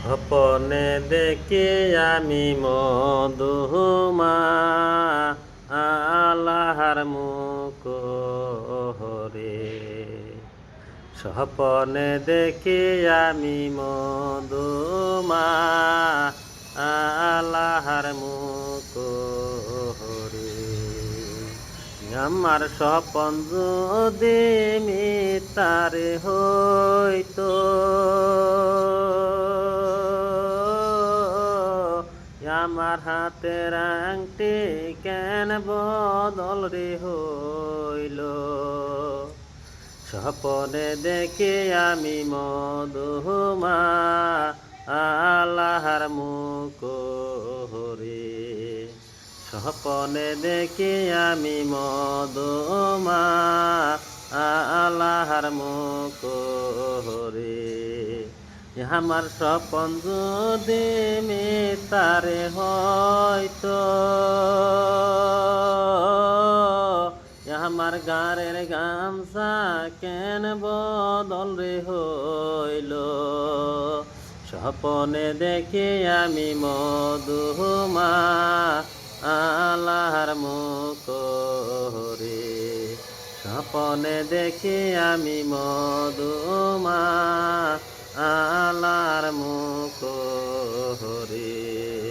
স্বপনে দেখি আমি মধুমা আল্লাহর মুখ হরে। স্বপনে দেখি আমি মধুমা আল্লাহর মুখ হরে। আমার স্বপন যদি মিথ্যার হইতো, আমার হাতের আংটি কেন বদল রে হইল। স্বপনে দেখি আমি মধুমা আল্লাহর মুখ হরে। স্বপনে দেখি আমি মধুমা আল্লাহর মুখ হরে। আমার স্বপন যদি মিথ্যারে হয়তো, আমার গাঁরের গামছা কেন বদল রে হইল। স্বপনে দেখি আমি মধুমা আল্লাহর মুখ হরে। স্বপনে দেখি আমি মধুমা আল্লাহর মুখ হরে।